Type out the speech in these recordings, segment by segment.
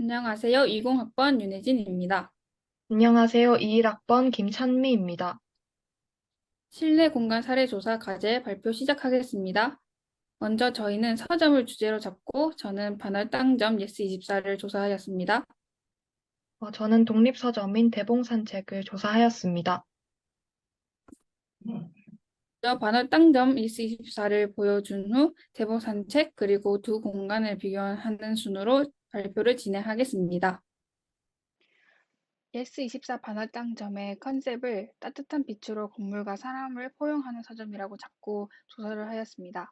안녕하세요. 20학번 윤혜진입니다. 안녕하세요. 21학번 김찬미입니다. 실내 공간 사례 조사 과제 발표 시작하겠습니다. 먼저 저희는 서점을 주제로 잡고 저는 반월당점 예스24를 조사하였습니다. 저는 독립서점인 대봉산책을 조사하였습니다. 먼저 반월당점 예스24를 보여준 후 대본 산책 그리고 두 공간을 비교하는 순으로 발표를 진행하겠습니다. 예스24 반월당점의 컨셉을 따뜻한 빛으로 건물과 사람을 포용하는 서점이라고 잡고 조사를 하였습니다.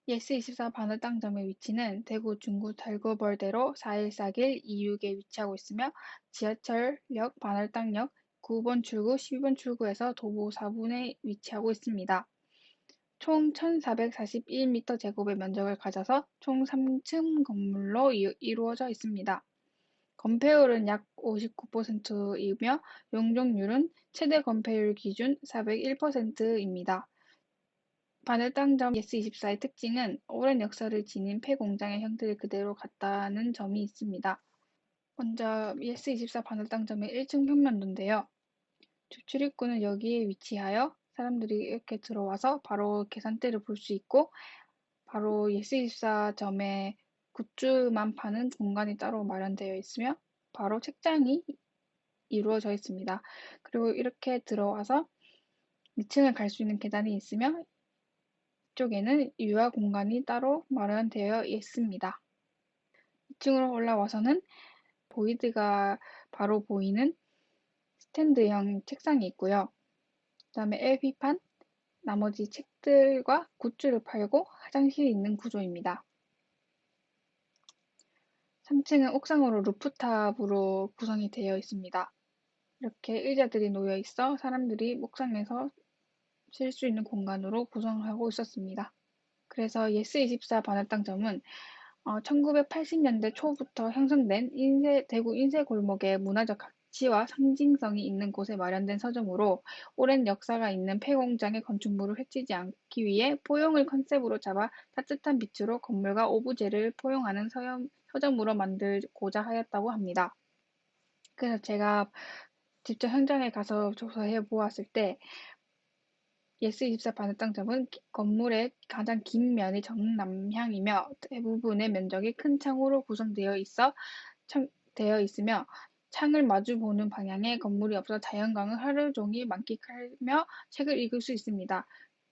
예스24 반월당점의 위치는 대구 중구 달구벌대로 414길 2육에 위치하고 있으며 지하철역 반월당역 9번 출구, 12번 출구에서 도보 4분에 위치하고 있습니다. 총 1,441m 제곱의 면적을 가져서 총 3층 건물로 이루어져 있습니다. 건폐율은 약 59%이며 용적률은 최대 건폐율 기준 401%입니다. 반월당점 예스24의 특징은 오랜 역사를 지닌 폐공장의 형태를 그대로 갖다는 점이 있습니다. 먼저 예스24 반월당점의 1층 평면도인데요. 출입구는 여기에 위치하여 사람들이 이렇게 들어와서 바로 계산대를 볼 수 있고 바로 예스24점에 굿즈만 파는 공간이 따로 마련되어 있으며 바로 책장이 이루어져 있습니다. 그리고 이렇게 들어와서 2층을 갈 수 있는 계단이 있으며 이쪽에는 유아 공간이 따로 마련되어 있습니다. 2층으로 올라와서는 보이드가 바로 보이는 스탠드형 책상이 있고요. 그다음에 LP판, 나머지 책들과 굿즈를 팔고 화장실이 있는 구조입니다. 3층은 옥상으로 루프탑으로 구성이 되어 있습니다. 이렇게 의자들이 놓여 있어 사람들이 옥상에서 쉴 수 있는 공간으로 구성하고 있었습니다. 그래서 예스24 반월당점은 1980년대 초부터 형성된 대구 인쇄골목의 문화적 가치와 상징성이 있는 곳에 마련된 서점으로 오랜 역사가 있는 폐공장의 건축물을 해치지 않기 위해 포용을 컨셉으로 잡아 따뜻한 빛으로 건물과 오브제를 포용하는 서점으로 만들고자 하였다고 합니다. 그래서 제가 직접 현장에 가서 조사해 보았을 때 예스24 반월당점은 건물의 가장 긴 면이 정남향이며 대부분의 면적이 큰 창으로 구성되어 되어 있으며 창을 마주 보는 방향에 건물이 없어 자연광을 하루 종일 만끽하며 책을 읽을 수 있습니다.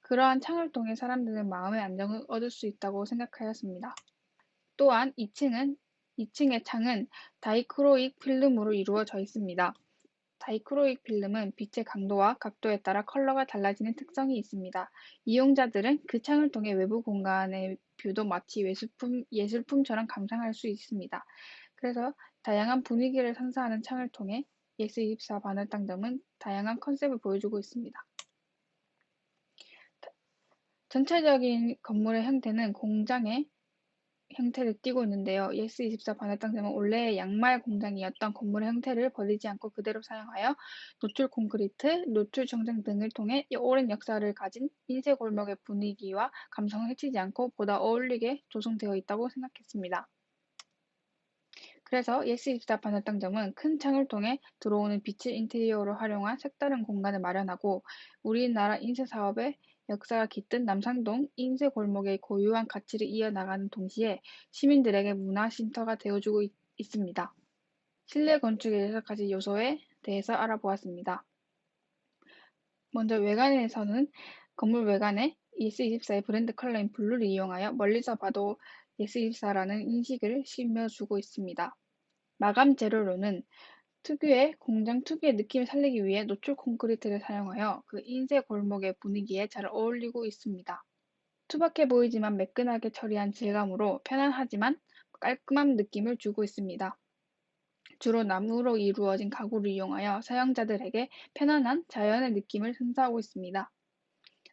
그러한 창을 통해 사람들은 마음의 안정을 얻을 수 있다고 생각하였습니다. 또한 2층의 창은 다이크로익 필름으로 이루어져 있습니다. 다이크로익 필름은 빛의 강도와 각도에 따라 컬러가 달라지는 특성이 있습니다. 이용자들은 그 창을 통해 외부 공간의 뷰도 마치 예술품처럼 감상할 수 있습니다. 그래서 다양한 분위기를 선사하는 창을 통해 예스24 반월당점은 다양한 컨셉을 보여주고 있습니다. 전체적인 건물의 형태는 공장의 형태를 띠고 있는데요. 예스24 반월당점은 원래 양말 공장이었던 건물의 형태를 버리지 않고 그대로 사용하여 노출 콘크리트, 노출 정장 등을 통해 오랜 역사를 가진 인쇄 골목의 분위기와 감성을 해치지 않고 보다 어울리게 조성되어 있다고 생각했습니다. 그래서 예스24 반월당점은 큰 창을 통해 들어오는 빛을 인테리어로 활용한 색다른 공간을 마련하고 우리나라 인쇄 사업의 역사가 깃든 남산동 인쇄 골목의 고유한 가치를 이어나가는 동시에 시민들에게 문화 쉼터가 되어주고 있습니다. 실내 건축의 6가지 요소에 대해서 알아보았습니다. 먼저 외관에서는 건물 외관에 예스24의 브랜드 컬러인 블루를 이용하여 멀리서 봐도 예스24라는 인식을 심어주고 있습니다. 마감 재료로는 공장 특유의 느낌을 살리기 위해 노출 콘크리트를 사용하여 그 인쇄 골목의 분위기에 잘 어울리고 있습니다. 투박해 보이지만 매끈하게 처리한 질감으로 편안하지만 깔끔한 느낌을 주고 있습니다. 주로 나무로 이루어진 가구를 이용하여 사용자들에게 편안한 자연의 느낌을 선사하고 있습니다.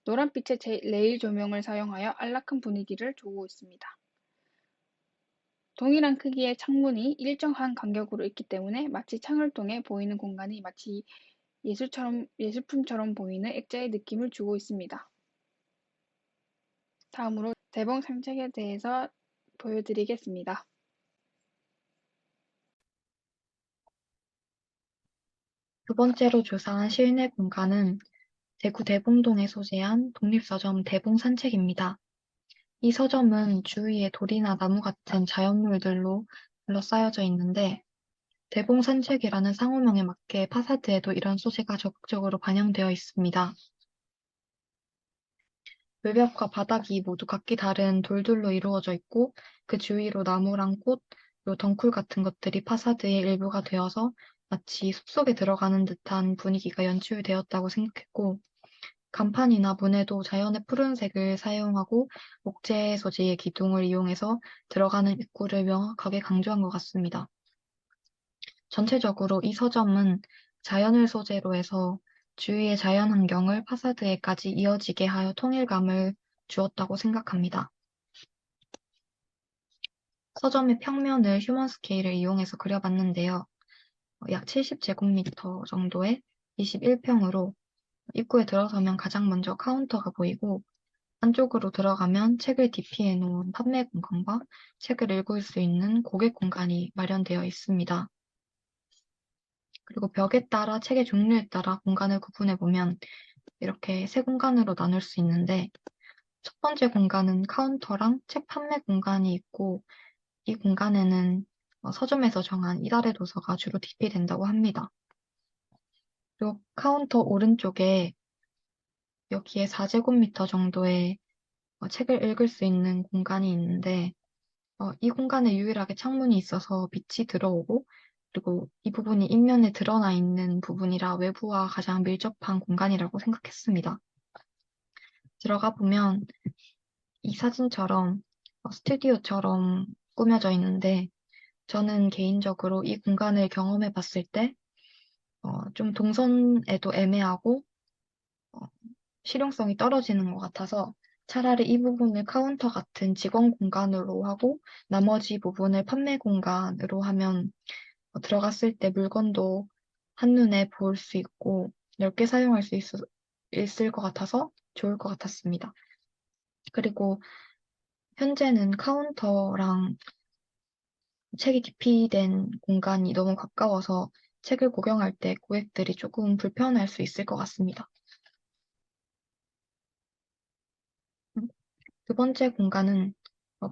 노란빛의 레일 조명을 사용하여 안락한 분위기를 주고 있습니다. 동일한 크기의 창문이 일정한 간격으로 있기 때문에 마치 창을 통해 보이는 공간이 마치 예술품처럼 보이는 액자의 느낌을 주고 있습니다. 다음으로 대봉 산책에 대해서 보여드리겠습니다. 두 번째로 조사한 실내 공간은 대구 대봉동에 소재한 독립서점 대봉산책입니다. 이 서점은 주위에 돌이나 나무 같은 자연물들로 둘러싸여져 있는데 대봉산책이라는 상호명에 맞게 파사드에도 이런 소재가 적극적으로 반영되어 있습니다. 외벽과 바닥이 모두 각기 다른 돌들로 이루어져 있고 그 주위로 나무랑 꽃, 그리고 덩쿨 같은 것들이 파사드의 일부가 되어서 마치 숲속에 들어가는 듯한 분위기가 연출되었다고 생각했고 간판이나 문에도 자연의 푸른색을 사용하고 목재 소재의 기둥을 이용해서 들어가는 입구를 명확하게 강조한 것 같습니다. 전체적으로 이 서점은 자연을 소재로 해서 주위의 자연 환경을 파사드에까지 이어지게 하여 통일감을 주었다고 생각합니다. 서점의 평면을 휴먼 스케일을 이용해서 그려봤는데요. 약 70제곱미터 정도의 21평으로 입구에 들어서면 가장 먼저 카운터가 보이고 안쪽으로 들어가면 책을 디피해 놓은 판매 공간과 책을 읽을 수 있는 고객 공간이 마련되어 있습니다. 그리고 벽에 따라 책의 종류에 따라 공간을 구분해 보면 이렇게 세 공간으로 나눌 수 있는데 첫 번째 공간은 카운터랑 책 판매 공간이 있고 이 공간에는 서점에서 정한 이달의 도서가 주로 디피된다고 합니다. 그리고 카운터 오른쪽에 여기에 4제곱미터 정도의 책을 읽을 수 있는 공간이 있는데 이 공간에 유일하게 창문이 있어서 빛이 들어오고 그리고 이 부분이 인면에 드러나 있는 부분이라 외부와 가장 밀접한 공간이라고 생각했습니다. 들어가 보면 이 사진처럼 스튜디오처럼 꾸며져 있는데 저는 개인적으로 이 공간을 경험해 봤을 때 좀 동선에도 애매하고 어, 실용성이 떨어지는 것 같아서 차라리 이 부분을 카운터 같은 직원 공간으로 하고 나머지 부분을 판매 공간으로 하면 들어갔을 때 물건도 한눈에 볼 수 있고 넓게 사용할 수 있을 것 같아서 좋을 것 같았습니다. 그리고 현재는 카운터랑 책이 기피된 공간이 너무 가까워서 책을 구경할 때 고객들이 조금 불편할 수 있을 것 같습니다. 두 번째 공간은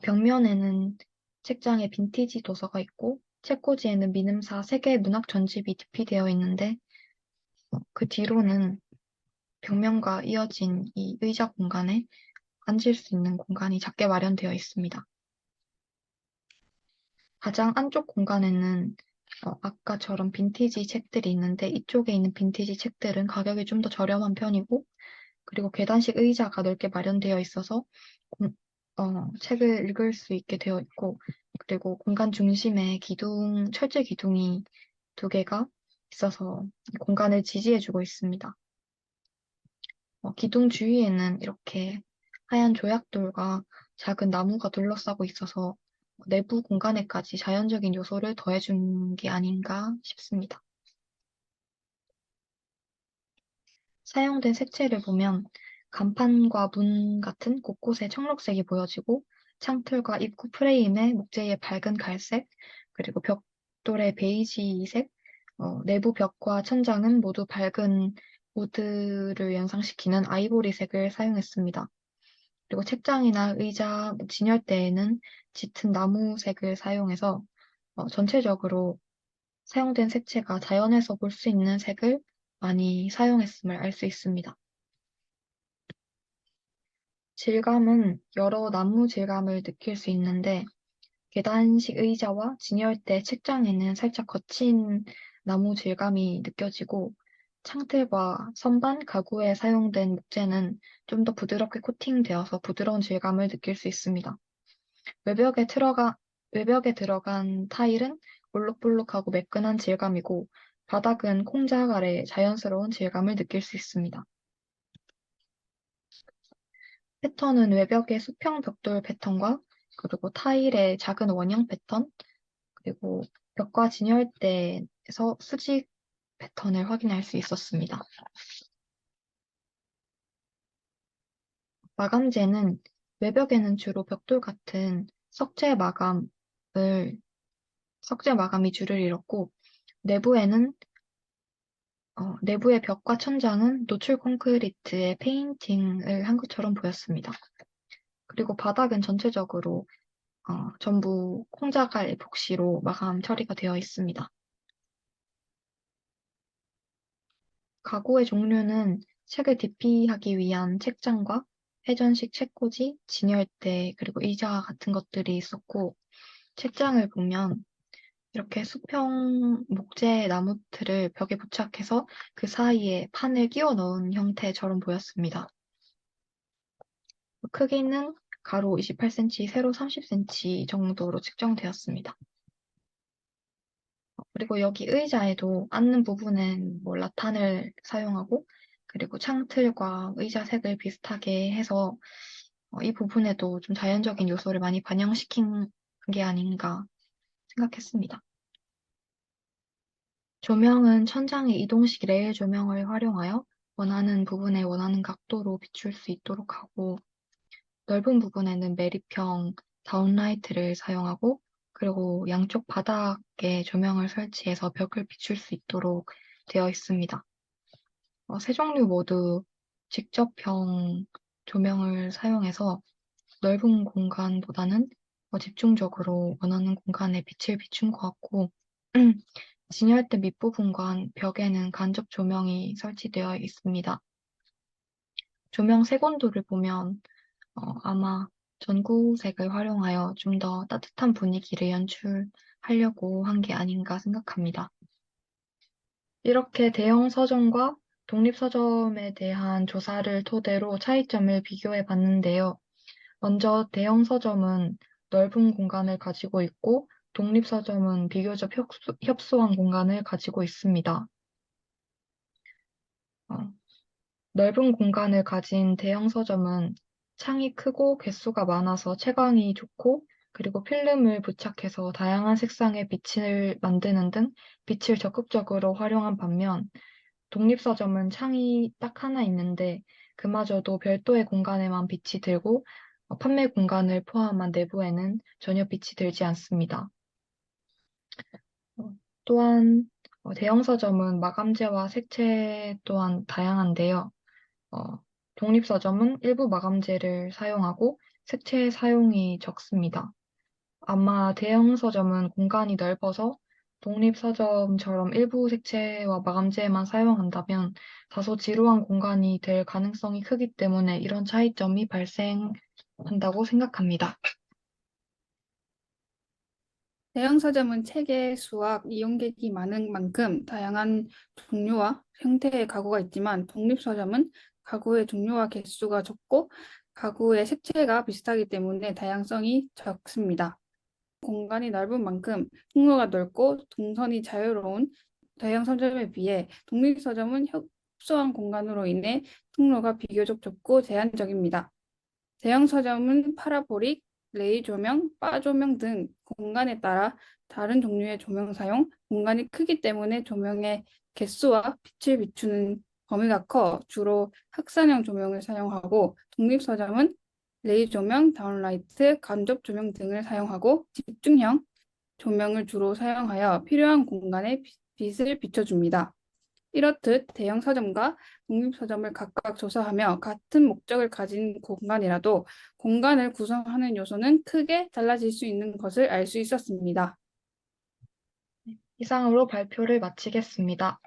벽면에는 책장에 빈티지 도서가 있고 책꽂이에는 미음사 세계 문학 전집이 디피되어 있는데 그 뒤로는 벽면과 이어진 이 의자 공간에 앉을 수 있는 공간이 작게 마련되어 있습니다. 가장 안쪽 공간에는 아까처럼 빈티지 책들이 있는데 이쪽에 있는 빈티지 책들은 가격이 좀 더 저렴한 편이고 그리고 계단식 의자가 넓게 마련되어 있어서 책을 읽을 수 있게 되어 있고 그리고 공간 중심에 철제 기둥이 두 개가 있어서 공간을 지지해주고 있습니다. 기둥 주위에는 이렇게 하얀 조약돌과 작은 나무가 둘러싸고 있어서 내부 공간에까지 자연적인 요소를 더해준 게 아닌가 싶습니다. 사용된 색채를 보면 간판과 문 같은 곳곳에 청록색이 보여지고 창틀과 입구 프레임에 목재의 밝은 갈색, 그리고 벽돌의 베이지색, 내부 벽과 천장은 모두 밝은 우드를 연상시키는 아이보리색을 사용했습니다. 그리고 책장이나 의자, 진열대에는 짙은 나무색을 사용해서 전체적으로 사용된 색채가 자연에서 볼 수 있는 색을 많이 사용했음을 알 수 있습니다. 질감은 여러 나무 질감을 느낄 수 있는데 계단식 의자와 진열대 책장에는 살짝 거친 나무 질감이 느껴지고 창틀과 선반, 가구에 사용된 목재는 좀 더 부드럽게 코팅되어서 부드러운 질감을 느낄 수 있습니다. 외벽에 외벽에 들어간 타일은 볼록볼록하고 매끈한 질감이고 바닥은 콩자락 아래 자연스러운 질감을 느낄 수 있습니다. 패턴은 외벽의 수평 벽돌 패턴과 그리고 타일의 작은 원형 패턴, 그리고 벽과 진열대에서 수직 패턴을 확인할 수 있었습니다. 마감재는 외벽에는 주로 벽돌 같은 석재 마감이 주를 이뤘고 내부에는 내부의 벽과 천장은 노출 콘크리트에 페인팅을 한 것처럼 보였습니다. 그리고 바닥은 전체적으로 전부 콩자갈 에폭시로 마감 처리가 되어 있습니다. 가구의 종류는 책을 디피하기 위한 책장과 회전식 책꽂이, 진열대, 그리고 의자 같은 것들이 있었고, 책장을 보면 이렇게 수평 목재 나무틀을 벽에 부착해서 그 사이에 판을 끼워 넣은 형태처럼 보였습니다. 크기는 가로 28cm, 세로 30cm 정도로 측정되었습니다. 그리고 여기 의자에도 앉는 부분은 뭐 라탄을 사용하고, 그리고 창틀과 의자 색을 비슷하게 해서 이 부분에도 좀 자연적인 요소를 많이 반영시킨 게 아닌가 생각했습니다. 조명은 천장의 이동식 레일 조명을 활용하여 원하는 부분에 원하는 각도로 비출 수 있도록 하고, 넓은 부분에는 매립형 다운라이트를 사용하고, 그리고 양쪽 바닥에 조명을 설치해서 벽을 비출 수 있도록 되어 있습니다. 세 종류 모두 직접형 조명을 사용해서 넓은 공간보다는 집중적으로 원하는 공간에 빛을 비춘 것 같고, 진열대 밑부분과 벽에는 간접 조명이 설치되어 있습니다. 조명 색온도를 보면 아마 전구색을 활용하여 좀 더 따뜻한 분위기를 연출하려고 한 게 아닌가 생각합니다. 이렇게 대형 서점과 독립 서점에 대한 조사를 토대로 차이점을 비교해 봤는데요. 먼저 대형 서점은 넓은 공간을 가지고 있고 독립 서점은 비교적 협소한 공간을 가지고 있습니다. 어, 넓은 공간을 가진 대형 서점은 창이 크고 개수가 많아서 채광이 좋고, 그리고 필름을 부착해서 다양한 색상의 빛을 만드는 등 빛을 적극적으로 활용한 반면, 독립서점은 창이 딱 하나 있는데 그마저도 별도의 공간에만 빛이 들고 판매 공간을 포함한 내부에는 전혀 빛이 들지 않습니다. 어, 또한 대형 서점은 마감재와 색채 또한 다양한데요. 어, 독립서점은 일부 마감재를 사용하고 색채 사용이 적습니다. 아마 대형 서점은 공간이 넓어서 독립 서점처럼 일부 색채와 마감재만 사용한다면 다소 지루한 공간이 될 가능성이 크기 때문에 이런 차이점이 발생한다고 생각합니다. 대형 서점은 책의 수와 이용객이 많은 만큼 다양한 종류와 형태의 가구가 있지만 독립 서점은 가구의 종류와 개수가 적고 가구의 색채가 비슷하기 때문에 다양성이 적습니다. 공간이 넓은 만큼 통로가 넓고 동선이 자유로운 대형 서점에 비해 독립 서점은 협소한 공간으로 인해 통로가 비교적 좁고 제한적입니다. 대형 서점은 파라보릭, 레이 조명, 바 조명 등 공간에 따라 다른 종류의 조명 사용, 공간이 크기 때문에 조명의 개수와 빛을 비추는 범위가 커 주로 확산형 조명을 사용하고 독립 서점은 레이 조명, 다운라이트, 간접 조명 등을 사용하고 집중형 조명을 주로 사용하여 필요한 공간에 빛을 비춰줍니다. 이렇듯 대형 서점과 독립 서점을 각각 조사하며 같은 목적을 가진 공간이라도 공간을 구성하는 요소는 크게 달라질 수 있는 것을 알 수 있었습니다. 이상으로 발표를 마치겠습니다.